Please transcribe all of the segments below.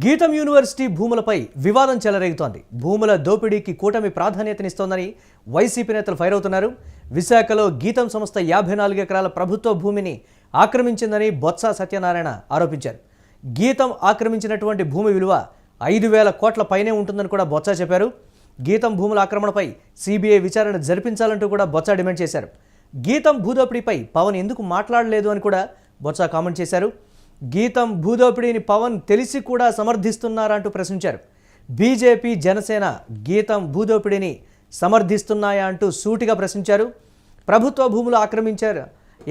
గీతం యూనివర్సిటీ భూములపై వివాదం చెలరేగుతోంది. భూముల దోపిడీకి కూటమి ప్రాధాన్యతనిస్తోందని వైసీపీ నేతలు ఫైర్ అవుతున్నారు. విశాఖలో గీతం సంస్థ 54 ఎకరాల ప్రభుత్వ భూమిని ఆక్రమించిందని బొత్స సత్యనారాయణ ఆరోపించారు. గీతం ఆక్రమించినటువంటి భూమి విలువ 5,000 కోట్ల పైనే ఉంటుందని కూడా బొత్స చెప్పారు. గీతం భూముల ఆక్రమణపై సిబిఐ విచారణ జరిపించాలంటూ కూడా బొత్స డిమాండ్ చేశారు. గీతం భూదోపిడీపై పవన్ ఎందుకు మాట్లాడలేదు అని కూడా బొత్స కామెంట్ చేశారు. గీతం భూదోపిడీని పవన్ తెలిసి కూడా సమర్థిస్తున్నారంటూ ప్రశ్నించారు. బీజేపీ జనసేన గీతం భూదోపిడీని సమర్థిస్తున్నాయా అంటూ సూటిగా ప్రశ్నించారు. ప్రభుత్వ భూములు ఆక్రమించారు,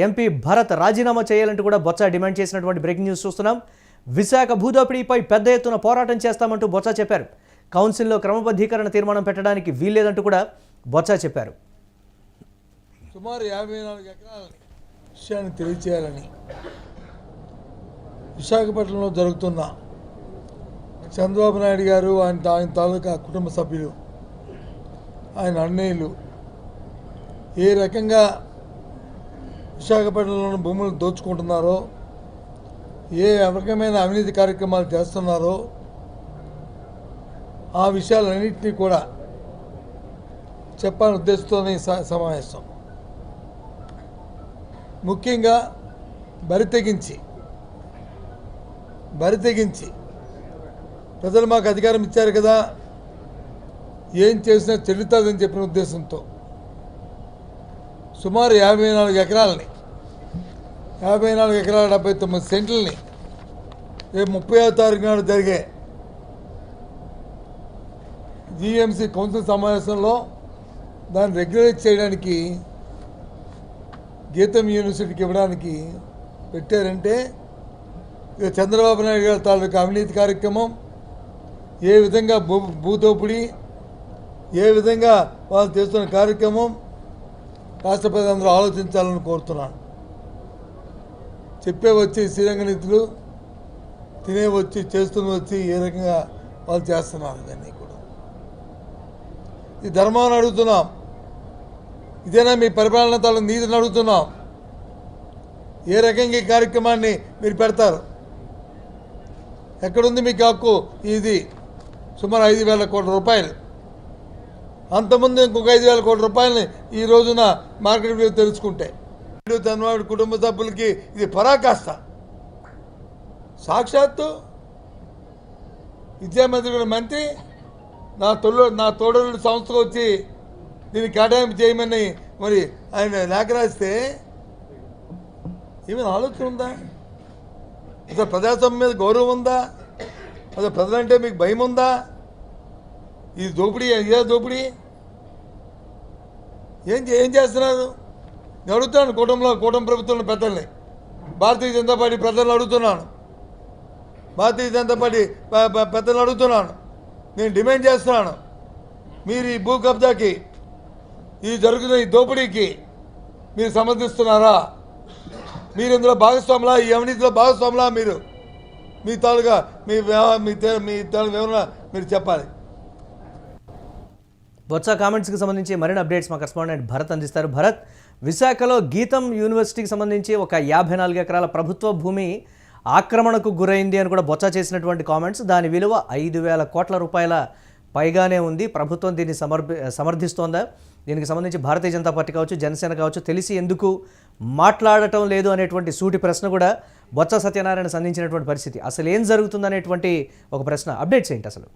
ఎంపీ భరత్ రాజీనామా చేయాలంటూ కూడా బొత్స డిమాండ్ చేసినటువంటి బ్రేకింగ్ న్యూస్ చూస్తున్నాం. విశాఖ భూదోపిడీపై పెద్ద ఎత్తున పోరాటం చేస్తామంటూ బొత్స చెప్పారు. కౌన్సిల్లో క్రమబద్ధీకరణ తీర్మానం పెట్టడానికి వీల్లేదంటూ కూడా బొత్స చెప్పారు. సుమారు 54 ఎకరాలని విషయాన్ని తెలియచేయాలని విశాఖపట్నంలో జరుగుతున్న చంద్రబాబు నాయుడు గారు ఆయన తాలూకా కుటుంబ సభ్యులు, ఆయన అన్నయ్యలు ఏ రకంగా విశాఖపట్నంలోని భూములు దోచుకుంటున్నారో, ఏ రకమైన అవినీతి కార్యక్రమాలు చేస్తున్నారో ఆ విషయాలన్నింటినీ కూడా చెప్పాలని ఉద్దేశంతోనే సమావేశం. ముఖ్యంగా బరి తెగించి ప్రజలు మాకు అధికారం ఇచ్చారు కదా, ఏం చేసినా చెల్లుతుందని చెప్పిన ఉద్దేశంతో సుమారు 54 ఎకరాలని 54 ఎకరాల 79 సెంట్లని రేపు 30వ తారీఖు నాడు జరిగే జీఎంసీ కౌన్సిల్ సమావేశంలో దాన్ని రెగ్యులేట్ చేయడానికి గీతం యూనివర్సిటీకి ఇవ్వడానికి పెట్టారంటే ఇక చంద్రబాబు నాయుడు గారి తాలూకా అవినీతి కార్యక్రమం, ఏ విధంగా భూదోపిడీ, ఏ విధంగా వాళ్ళు చేస్తున్న కార్యక్రమం రాష్ట్ర ప్రజలందరూ ఆలోచించాలని కోరుతున్నాను. చెప్పే వచ్చి శ్రీరంగ నీతులు, తినే వచ్చి చేస్తున్న వచ్చి ఏ రకంగా వాళ్ళు చేస్తున్నారు ఇవన్నీ కూడా. ఈ ధర్మాన్ని అడుగుతున్నాం, ఇదేనా మీ పరిపాలన తాలూకు నీతిని అడుగుతున్నాం. ఏ రకంగా ఈ కార్యక్రమాన్ని మీరు పెడతారు? ఎక్కడుంది మీకు హక్కు? ఇది సుమారు 5,000 కోట్ల రూపాయలు. అంతకుముందు ఇంకొక 5,000 కోట్ల రూపాయలని ఈ రోజున మార్కెట్ విలువ తెలుసుకుంటే చంద్రబాబు కుటుంబ సభ్యులకి ఇది పరాకాష్ట. సాక్షాత్తు విద్యామంత్రి మంత్రి నా తోడలు సంస్థకు వచ్చి దీన్ని కేటాయింపు చేయమని మరి ఆయన లేఖ రాస్తే ఏమైనా ఆలోచన ఉందా? అసలు ప్రజాస్వామ్యం మీద గౌరవం ఉందా? అసలు ప్రజలంటే మీకు భయం ఉందా? ఇది దోపిడీ, ఇదే దోపిడీ. ఏం చేస్తున్నారు? నేను అడుగుతున్నాను కూటమి ప్రభుత్వంలో పెద్దల్ని, భారతీయ జనతా పార్టీ పెద్దలను అడుగుతున్నాను, భారతీయ జనతా పార్టీ పెద్దలను అడుగుతున్నాను. నేను డిమాండ్ చేస్తున్నాను, మీరు ఈ భూ కబ్జాకి, ఈ జరుగుతున్న ఈ దోపిడీకి మీరు సమర్థిస్తున్నారా? మీరు ఇందులో భాగస్వాములా? ఈ అవినీతిలో భాగస్వాములా? మీరు మీ తాలుగా మీ వివరణ మీరు చెప్పాలి. బొత్స కామెంట్స్కి సంబంధించి మరిన్ని అప్డేట్స్ మా కరెస్పాండెంట్ భరత్ అందిస్తారు. భరత్, విశాఖలో గీతం యూనివర్సిటీకి సంబంధించి ఒక 54 ఎకరాల ప్రభుత్వ భూమి ఆక్రమణకు గురైంది అని కూడా బొత్స చేసినటువంటి కామెంట్స్, దాని విలువ 5,000 కోట్ల రూపాయల పైగానే ఉంది. ప్రభుత్వం దీన్ని సమర్థిస్తోందా? దీనికి సంబంధించి భారతీయ జనతా పార్టీ కావచ్చు, జనసేన కావచ్చు, తెలిసి ఎందుకు మాట్లాడటం లేదు అనేటువంటి సూటి ప్రశ్న కూడా బొత్స సత్యనారాయణ సంధించినటువంటి పరిస్థితి. అసలు ఏం జరుగుతుందనేటువంటి ఒక ప్రశ్న. అప్డేట్స్ ఏంటి అసలు?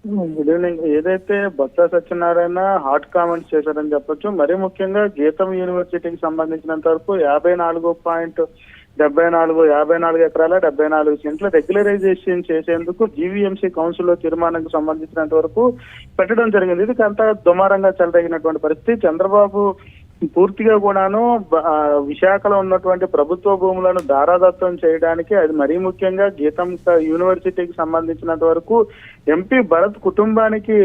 Good evening. ఏదైతే బొత్స సత్యనారాయణ హాట్ కామెంట్స్ చేశారని చెప్పొచ్చు. మరీ ముఖ్యంగా గీతం యూనివర్సిటీకి సంబంధించినంత వరకు 54 ఎకరాల 74 సెంట్ల రెగ్యులరైజేషన్ చేసేందుకు జీవీఎంసీ కౌన్సిల్లో తీర్మానానికి సంబంధించినంత వరకు పెట్టడం జరిగింది. ఇది అంతా దుమారంగా చెలరేగినటువంటి పరిస్థితి. చంద్రబాబు పూర్తిగా కూడాను విశాఖలో ఉన్నటువంటి ప్రభుత్వ భూములను దారాదత్తం చేయడానికి, అది మరీ ముఖ్యంగా గీతం యూనివర్సిటీకి సంబంధించినంత వరకు ఎంపీ భరత్ కుటుంబానికి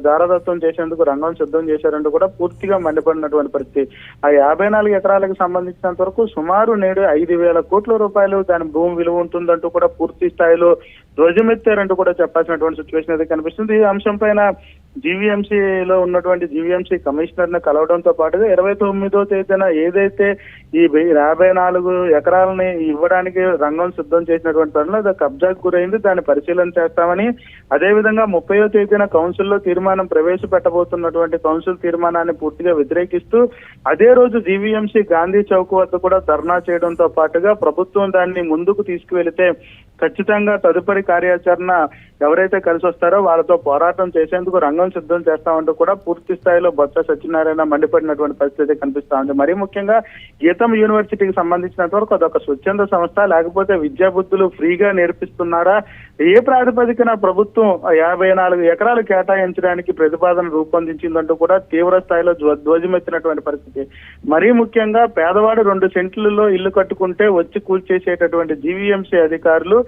దారాదత్తం చేసేందుకు రంగం సిద్ధం చేశారంటూ కూడా పూర్తిగా మండిపడినటువంటి పరిస్థితి. ఆ 54 ఎకరాలకు సంబంధించినంత వరకు సుమారు నేడు 5,000 కోట్ల రూపాయలు దాని భూమి విలువ ఉంటుందంటూ కూడా పూర్తి స్థాయిలో ధ్వజమెత్తారంటూ కూడా చెప్పాల్సినటువంటి సిచ్యువేషన్ అయితే కనిపిస్తుంది. ఈ అంశం పైన జీవీఎంసీలో ఉన్నటువంటి జీవీఎంసీ కమిషనర్ ని కలవడంతో పాటుగా 29వ తేదీన ఏదైతే ఈ 54 ఎకరాలని ఇవ్వడానికి రంగం సిద్ధం చేసినటువంటి పనిలో అది కబ్జాకు గురైంది, దాన్ని పరిశీలన చేస్తామని, అదేవిధంగా 30వ తేదీన కౌన్సిల్లో తీర్మానం ప్రవేశపెట్టబోతున్నటువంటి కౌన్సిల్ తీర్మానాన్ని పూర్తిగా వ్యతిరేకిస్తూ అదే రోజు జీవీఎంసీ గాంధీ చౌక్ వద్ద కూడా ధర్నా చేయడంతో పాటుగా ప్రభుత్వం దాన్ని ముందుకు తీసుకువెళితే ఖచ్చితంగా తదుపరి కార్యాచరణ ఎవరైతే కలిసి వస్తారో వాళ్ళతో పోరాటం చేసేందుకు రంగం సిద్ధం చేస్తామంటూ కూడా పూర్తి స్థాయిలో బొత్స సత్యనారాయణ మండిపడినటువంటి పరిస్థితి కనిపిస్తా ఉంది. మరీ ముఖ్యంగా గీతం యూనివర్సిటీకి సంబంధించినంత వరకు అదొక స్వచ్ఛంద సంస్థ, లేకపోతే విద్యాబుద్ధులు ఫ్రీగా నేర్పిస్తున్నారా, ఏ ప్రాతిపదికన ప్రభుత్వం 54 ఎకరాలు కేటాయించడానికి ప్రతిపాదన రూపొందించిందంటూ కూడా తీవ్ర స్థాయిలో ధ్వజమెత్తినటువంటి పరిస్థితి. మరీ ముఖ్యంగా పేదవాడు 2 సెంట్లలో ఇల్లు కట్టుకుంటే వచ్చి కూల్చేసేటటువంటి జీవీఎంసీ అధికారులు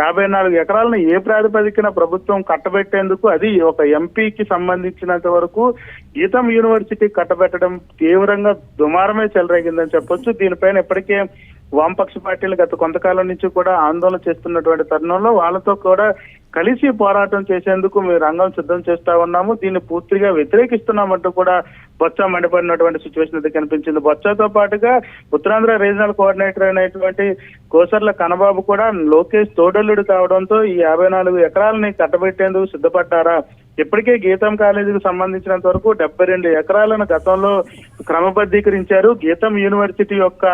54 ఎకరాలను ఏ ప్రాతిపదికన ప్రభుత్వం కట్టబెట్టేందుకు, అది ఒక ఎంపీకి సంబంధించినంత వరకు గీతం యూనివర్సిటీ కట్టబెట్టడం తీవ్రంగా దుమారమే చెలరేగిందని చెప్పొచ్చు. దీనిపైన ఇప్పటికే వామపక్ష పార్టీలు గత కొంతకాలం నుంచి కూడా ఆందోళన చేస్తున్నటువంటి తరుణంలో వాళ్ళతో కూడా కలిసి పోరాటం చేసేందుకు మేము రంగం సిద్ధం చేస్తా ఉన్నాము, దీన్ని పూర్తిగా వ్యతిరేకిస్తున్నామంటూ కూడా బొత్స మండిపడినటువంటి సిచ్యువేషన్ అయితే కనిపించింది. బొత్సతో పాటుగా ఉత్తరాంధ్ర రీజనల్ కోఆర్డినేటర్ అయినటువంటి కోసర్ల కనబాబు కూడా లోకేష్ తోడల్లుడు కావడంతో ఈ 54 ఎకరాలని కట్టబెట్టేందుకు సిద్ధపడ్డారా, ఇప్పటికే గీతం కాలేజీకి సంబంధించినంత వరకు 72 ఎకరాలను గతంలో క్రమబద్ధీకరించారు. గీతం యూనివర్సిటీ యొక్క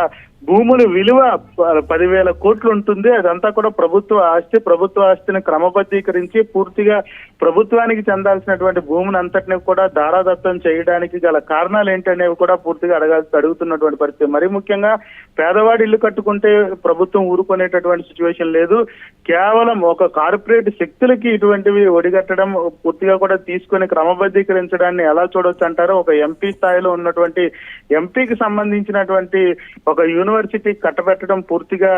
భూముల విలువ 10,000 కోట్లు ఉంటుంది, అదంతా కూడా ప్రభుత్వ ఆస్తిని క్రమబద్ధీకరించి పూర్తిగా ప్రభుత్వానికి చెందాల్సినటువంటి భూమిని అంతటిని కూడా దారాదత్తం చేయడానికి గల కారణాలు ఏంటనేవి కూడా పూర్తిగా అడుగుతున్నటువంటి పరిస్థితి. మరీ ముఖ్యంగా పేదవాడి ఇల్లు కట్టుకుంటే ప్రభుత్వం ఊరుకునేటటువంటి సిచ్యువేషన్ లేదు, కేవలం ఒక కార్పొరేట్ శక్తులకి ఇటువంటివి ఒడిగట్టడం పూర్తిగా కూడా తీసుకొని క్రమబద్ధీకరించడాన్ని ఎలా చూడొచ్చు అంటారో, ఒక ఎంపీ స్థాయిలో ఉన్నటువంటి ఎంపీకి సంబంధించినటువంటి ఒక యూనివర్సిటీ కట్టబెట్టడం పూర్తిగా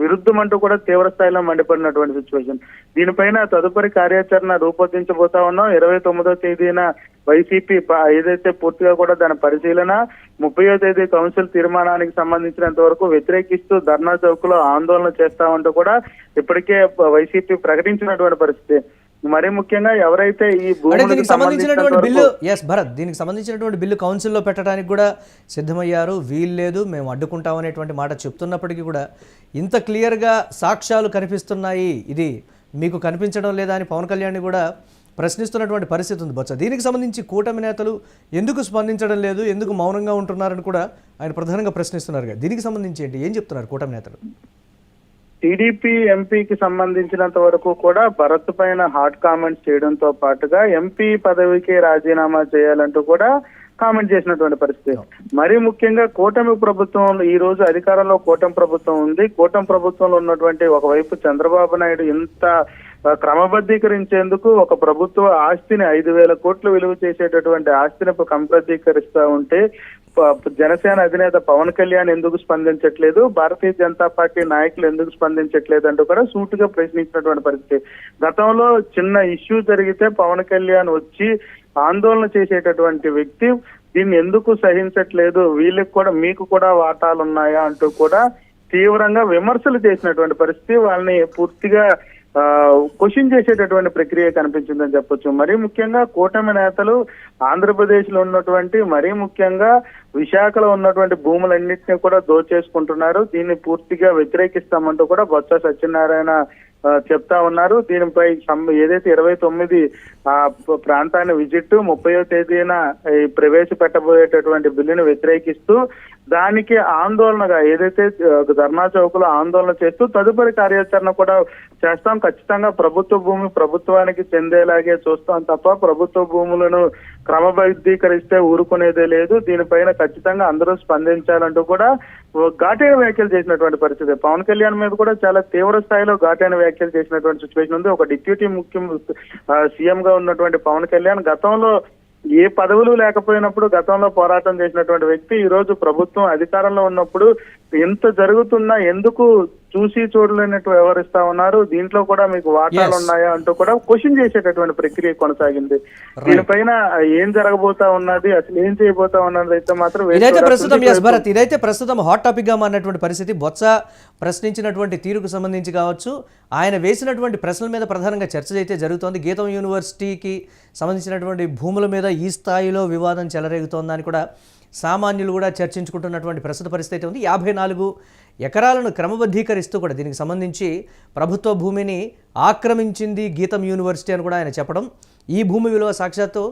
విరుద్ధం అంటూ కూడా తీవ్ర స్థాయిలో మండిపడినటువంటి సిచ్యువేషన్. దీనిపైన తదుపరి కార్యాచరణ రూపొందించబోతా ఉన్నాం. 29వ తేదీన వైసీపీ ఏదైతే పూర్తిగా కూడా దాని పరిశీలన, 30వ తేదీ కౌన్సిల్ తీర్మానానికి సంబంధించినంత వరకు వ్యతిరేకిస్తూ ధర్నా చౌక్ లో ఆందోళన చేస్తామంటూ కూడా ఇప్పటికే వైసీపీ ప్రకటించినటువంటి పరిస్థితి. మరీ ముఖ్యంగా ఎవరైతే ఈ దీనికి సంబంధించినటువంటి బిల్లు భరత్ దీనికి సంబంధించినటువంటి బిల్లు కౌన్సిల్లో పెట్టడానికి కూడా సిద్ధమయ్యారు, వీల్లేదు మేము అడ్డుకుంటామనేటువంటి మాట చెప్తున్నప్పటికీ కూడా ఇంత క్లియర్గా సాక్ష్యాలు కనిపిస్తున్నాయి, ఇది మీకు కనిపించడం లేదా అని పవన్ కళ్యాణ్ కూడా ప్రశ్నిస్తున్నటువంటి పరిస్థితి ఉంది బొత్స. దీనికి సంబంధించి కూటమి నేతలు ఎందుకు స్పందించడం లేదు, ఎందుకు మౌనంగా ఉంటున్నారని కూడా ఆయన ప్రధానంగా ప్రశ్నిస్తున్నారు. దీనికి సంబంధించి ఏంటి, ఏం చెప్తున్నారు కూటమి నేతలు? టీడీపీ ఎంపీకి సంబంధించినంత వరకు కూడా భరత్ పైన హాట్ కామెంట్స్ చేయడంతో పాటుగా ఎంపీ పదవికి రాజీనామా చేయాలంటూ కూడా కామెంట్ చేసినటువంటి పరిస్థితి. మరీ ముఖ్యంగా కూటమి ప్రభుత్వం ఈ రోజు అధికారంలో కూటమి ప్రభుత్వం ఉంది. కూటమి ప్రభుత్వంలో ఉన్నటువంటి ఒకవైపు చంద్రబాబు నాయుడు ఇంత క్రమబద్ధీకరించేందుకు ఒక ప్రభుత్వ ఆస్తిని 5,000 కోట్లు విలువ చేసేటటువంటి ఆస్తిని క్రమబద్ధీకరిస్తా ఉంటే జనసేన అధినేత పవన్ కళ్యాణ్ ఎందుకు స్పందించట్లేదు, భారతీయ జనతా పార్టీ నాయకులు ఎందుకు స్పందించట్లేదు అంటూ కూడా సూటిగా ప్రశ్నించినటువంటి పరిస్థితి. గతంలో చిన్న ఇష్యూ జరిగితే పవన్ కళ్యాణ్ వచ్చి ఆందోళన చేసేటటువంటి వ్యక్తి దీన్ని ఎందుకు సహించట్లేదు, వీళ్ళకి కూడా మీకు కూడా వాటాలు ఉన్నాయా అంటూ కూడా తీవ్రంగా విమర్శలు చేసినటువంటి పరిస్థితి, వాళ్ళని పూర్తిగా క్వశ్చన్ చేసేటటువంటి ప్రక్రియ కనిపించిందని చెప్పొచ్చు. మరీ ముఖ్యంగా కూటమి నేతలు ఆంధ్రప్రదేశ్ లో ఉన్నటువంటి మరీ ముఖ్యంగా విశాఖలో ఉన్నటువంటి భూములన్నింటినీ కూడా దోచేసుకుంటున్నారు, దీన్ని పూర్తిగా వ్యతిరేకిస్తామంటూ కూడా బొత్స సత్యనారాయణ చెప్తా ఉన్నారు. దీనిపై ఏదైతే 29 ప్రాంతాన్ని విజిట్, 30వ తేదీన ప్రవేశపెట్టబోయేటటువంటి బిల్లును వ్యతిరేకిస్తూ దానికి ఆందోళనగా ఏదైతే ధర్నా చౌక్ లో ఆందోళన చేస్తూ తదుపరి కార్యాచరణ కూడా చేస్తాం, ఖచ్చితంగా ప్రభుత్వ భూమి ప్రభుత్వానికి చెందేలాగే చూస్తాం తప్ప ప్రభుత్వ భూములను క్రమబద్ధీకరిస్తే ఊరుకునేదే లేదు, దీనిపైన ఖచ్చితంగా అందరూ స్పందించాలంటూ కూడా ఘాటైన వ్యాఖ్యలు చేసినటువంటి పరిస్థితి. పవన్ కళ్యాణ్ మీద కూడా చాలా తీవ్ర స్థాయిలో ఘాటైన వ్యాఖ్యలు చేసినటువంటి సిచ్యువేషన్ ఉంది. ఒక డిప్యూటీ సీఎం గా ఉన్నటువంటి పవన్ కళ్యాణ్ గతంలో ఏ పదవులు లేకపోయినప్పుడు గతంలో పోరాటం చేసినటువంటి వ్యక్తి ఈ రోజు ప్రభుత్వం అధికారంలో ఉన్నప్పుడు ఎంత జరుగుతున్నా ఎందుకు చూసి చూడలేనట్టు వ్యవహరిస్తా ఉన్నారు, దీంట్లో కూడా మీకు వాటాలు Yes. ఉన్నాయా అంటూ కూడా క్వశ్చన్ చేసేటటువంటి ప్రక్రియ కొనసాగింది. దీనిపైన ఏం జరగబోతా ఉన్నది, అసలు ఏం చేయబోతా ఉన్నది అయితే మాత్రం వేచి ఇదైతే చూడాల్సింది. ప్రస్తుతం ఎస్ భరత్, ఇదైతే ప్రస్తుతం హాట్ టాపిక్ గా మారినటువంటి పరిస్థితి. బొత్స ప్రశ్నించినటువంటి తీరుకు సంబంధించి కావచ్చు, ఆయన వేసినటువంటి ప్రశ్నల మీద ప్రధానంగా చర్చ అయితే జరుగుతోంది. గీతం యూనివర్సిటీకి సంబంధించినటువంటి భూముల మీద ఈ స్థాయిలో వివాదం చెలరేగుతోందని కూడా సామాన్యులు కూడా చర్చించుకుంటున్నటువంటి ప్రస్తుత పరిస్థితి ఉంది. 54 ఎకరాలను క్రమబద్ధీకరిస్తూ కూడా దీనికి సంబంధించి ప్రభుత్వ భూమిని ఆక్రమించింది గీతం యూనివర్సిటీ అని కూడా ఆయన చెప్పడం, ఈ భూమి విలువ సాక్షాత్తు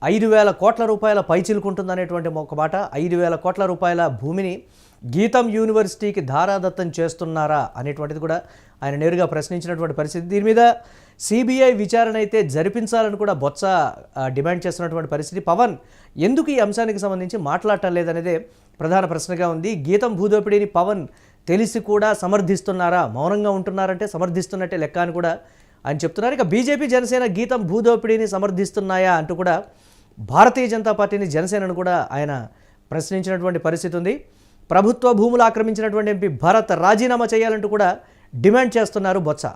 5,000 కోట్ల రూపాయల పైచిలుకుంటుందనేటువంటి ఒక మాట. 5,000 కోట్ల రూపాయల భూమిని గీతం యూనివర్సిటీకి ధారాదత్తం చేస్తున్నారా అనేటువంటిది కూడా ఆయన నేరుగా ప్రశ్నించినటువంటి పరిస్థితి. దీని మీద సిబిఐ విచారణ అయితే జరిపించాలని కూడా బొత్స డిమాండ్ చేస్తున్నటువంటి పరిస్థితి. పవన్ ఎందుకు ఈ అంశానికి సంబంధించి మాట్లాడటం లేదనేదే ప్రధాన ప్రశ్నగా ఉంది. గీతం భూదోపిడీని పవన్ తెలిసి కూడా సమర్థిస్తున్నారా, మౌనంగా ఉంటున్నారంటే సమర్థిస్తున్నట్టే లెక్క అని కూడా ఆయన చెప్తున్నారు. ఇక బీజేపీ జనసేన గీతం భూదోపిడీని సమర్థిస్తున్నాయా అంటూ కూడా భారతీయ జనతా పార్టీని జనసేనను కూడా ఆయన ప్రశ్నించినటువంటి పరిస్థితి ఉంది. ప్రభుత్వ భూములు ఆక్రమించినటువంటి ఎంపీ భరత్ రాజీనామా చేయాలంటూ కూడా డిమాండ్ చేస్తున్నారు బొత్స.